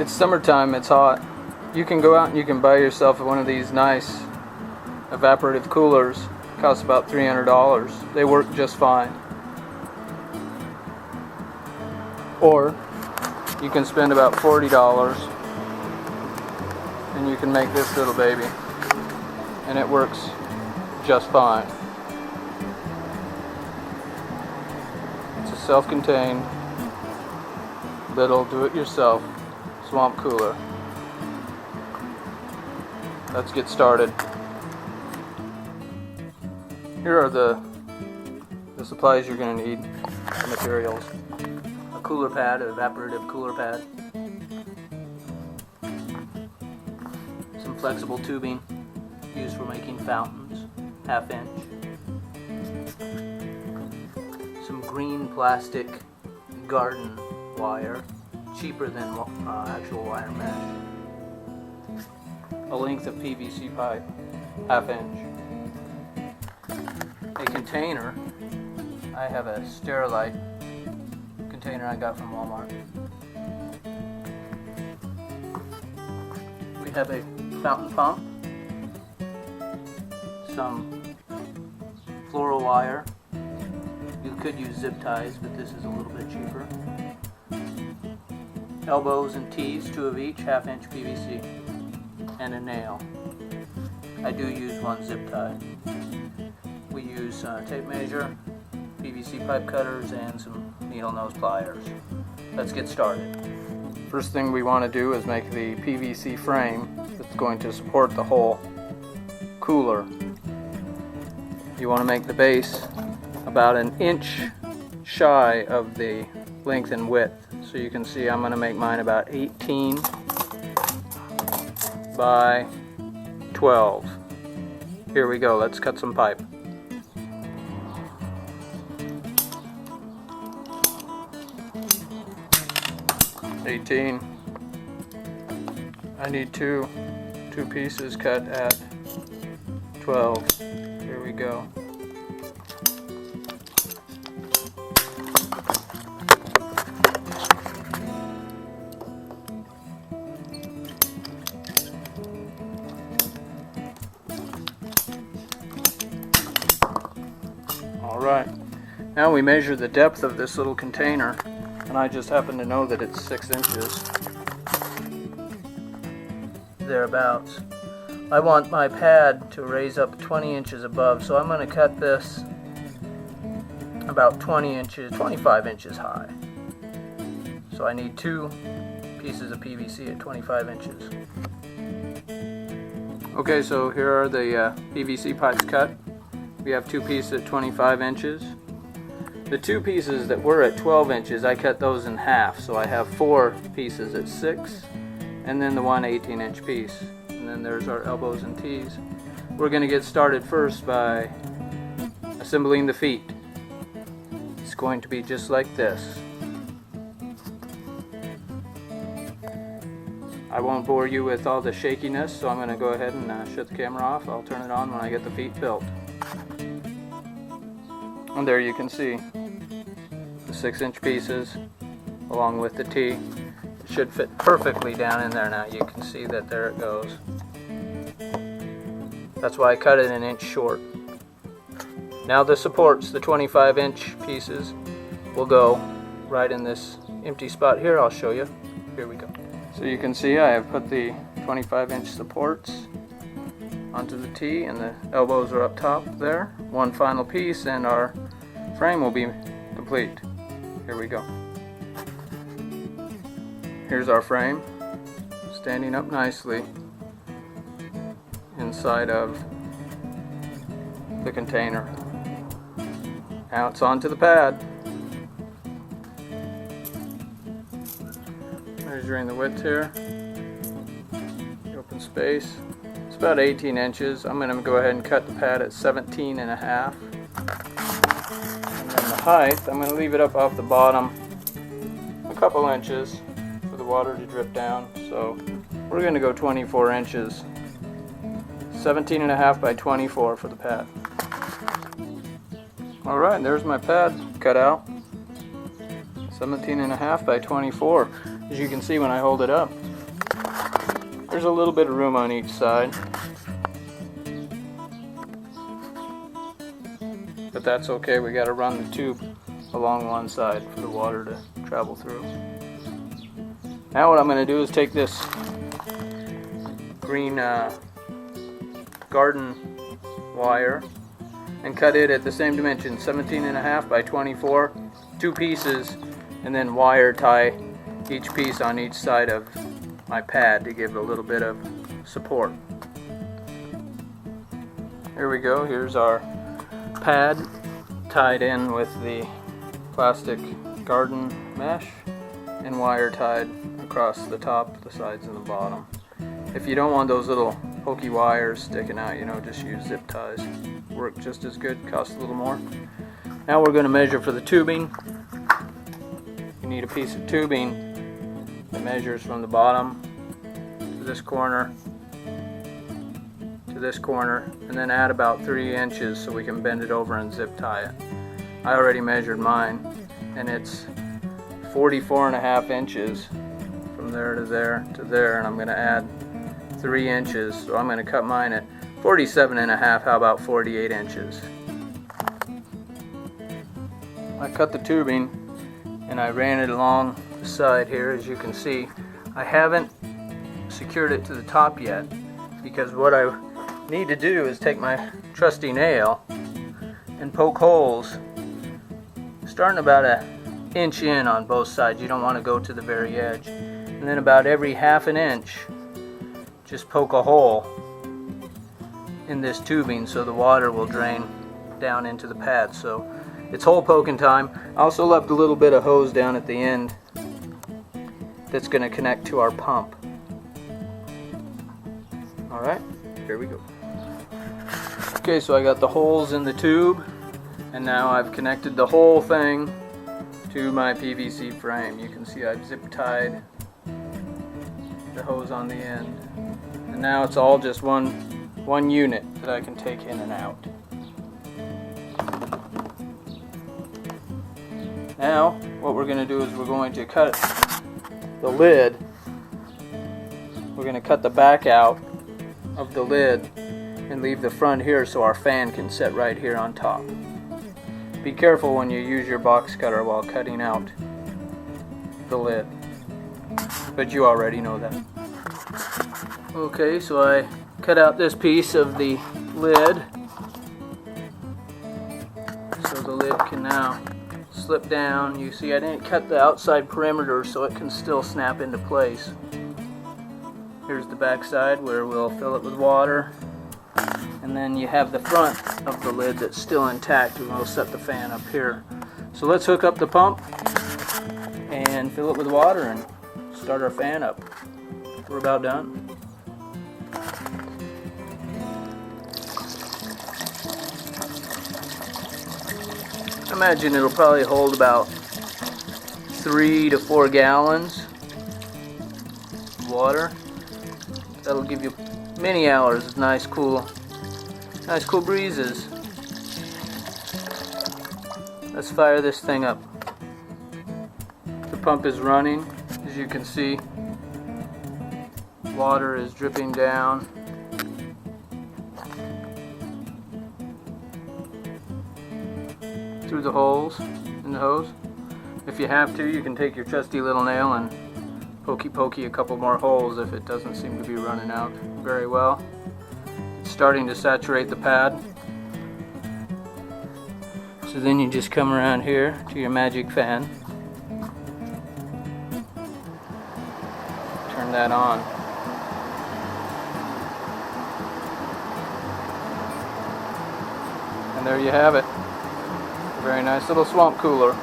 It's summertime, it's hot. You can go out and you can buy yourself one of these nice evaporative coolers. Costs about $300. They work just fine. Or you can spend about $40 and you can make this little baby, and it works just fine. It's a self-contained little do-it-yourself swamp cooler. Let's get started. Here are the supplies you're going to need, the materials. A cooler pad, an evaporative cooler pad. Some flexible tubing used for making fountains, 1/2 inch. Some green plastic garden wire, cheaper than actual wire mesh. A length of PVC pipe, 1/2 inch. A container. I have a Sterilite container I got from Walmart. We have a fountain pump, some floral wire. You could use zip ties, but this is a little bit cheaper. Elbows and T's, 2 of each, 1/2 inch PVC, and a nail. I do use one zip tie. We use tape measure, PVC pipe cutters, and some needle nose pliers. Let's get started. First thing we want to do is make the PVC frame that's going to support the whole cooler. You want to make the base about 1 inch shy of the length and width. So you can see I'm going to make mine about 18 by 12. Here we go, let's cut some pipe. I need two pieces cut at 12. Here we go. Alright, now we measure the depth of this little container, and I just happen to know that it's 6 inches. Thereabouts. I want my pad to raise up 20 inches above, so I'm going to cut this about 25 inches high. So I need 2 pieces of PVC at 25 inches. Okay, so here are the PVC pipes cut. We have 2 pieces at 25 inches. The 2 pieces that were at 12 inches, I cut those in half, so I have 4 pieces at 6, and then the one 18-inch piece. And then there's our elbows and T's. We're going to get started first by assembling the feet. It's going to be just like this. I won't bore you with all the shakiness, so I'm going to go ahead and shut the camera off. I'll turn it on when I get the feet built. And there you can see the 6-inch pieces along with the T. It should fit perfectly down in there now. You can see that there it goes. That's why I cut it 1 inch short. Now the supports, the 25-inch pieces, will go right in this empty spot here. I'll show you. Here we go. So you can see I have put the 25-inch supports onto the T, and the elbows are up top there. One final piece and our frame will be complete. Here we go. Here's our frame, standing up nicely inside of the container. Now it's onto the pad. Measuring the width here, the open space. It's about 18 inches. I'm going to go ahead and cut the pad at 17 and a half. And then the height, I'm going to leave it up off the bottom a couple inches for the water to drip down. So we're going to go 24 inches. 17 and a half by 24 for the pad. Alright, there's my pad cut out. 17.5 by 24. As you can see when I hold it up, there's a little bit of room on each side, but that's okay. We got to run the tube along one side for the water to travel through. Now what I'm going to do is take this green garden wire and cut it at the same dimension, 17.5 by 24, 2 pieces, and then wire tie each piece on each side of my pad to give a little bit of support. Here we go. Here's our pad tied in with the plastic garden mesh and wire tied across the top, the sides, and the bottom. If you don't want those little pokey wires sticking out, just use zip ties. Work just as good, cost a little more. Now we're going to measure for the tubing. You need a piece of tubing that measures from the bottom to this corner to this corner, and then add about 3 inches so we can bend it over and zip tie it. I already measured mine, and it's 44.5 inches from there to there to there, and I'm going to add 3 inches, so I'm going to cut mine at 47.5. How about 48 inches? I cut the tubing and I ran it along the side here. As you can see, I haven't secured it to the top yet, because what I need to do is take my trusty nail and poke holes starting about an inch in on both sides. You don't want to go to the very edge. And then about every half an inch, just poke a hole in this tubing so the water will drain down into the pad. So it's hole poking time. I also left a little bit of hose down at the end that's going to connect to our pump. Alright, here we go. Okay, so I got the holes in the tube, and now I've connected the whole thing to my PVC frame. You can see I've zip tied the hose on the end, and now it's all just one unit that I can take in and out. Now what we're going to do is we're going to cut the lid. We're going to cut the back out of the lid and leave the front here so our fan can sit right here on top. Be careful when you use your box cutter while cutting out the lid, but you already know that. Okay, so I cut out this piece of the lid so the lid can now slip down. You see I didn't cut the outside perimeter so it can still snap into place. Here's the back side where we'll fill it with water, and then you have the front of the lid that's still intact, and we'll set the fan up here. So let's hook up the pump and fill it with water and start our fan up. We're about done. I imagine it'll probably hold about 3 to 4 gallons of water. That'll give you many hours of nice cool breezes. Let's fire this thing up. The pump is running, as you can see. Water is dripping down. Through the holes in the hose. If you have to, you can take your trusty little nail and pokey a couple more holes if it doesn't seem to be running out very well. It's starting to saturate the pad. So then you just come around here to your magic fan. Turn that on. And there you have it. A very nice little swamp cooler.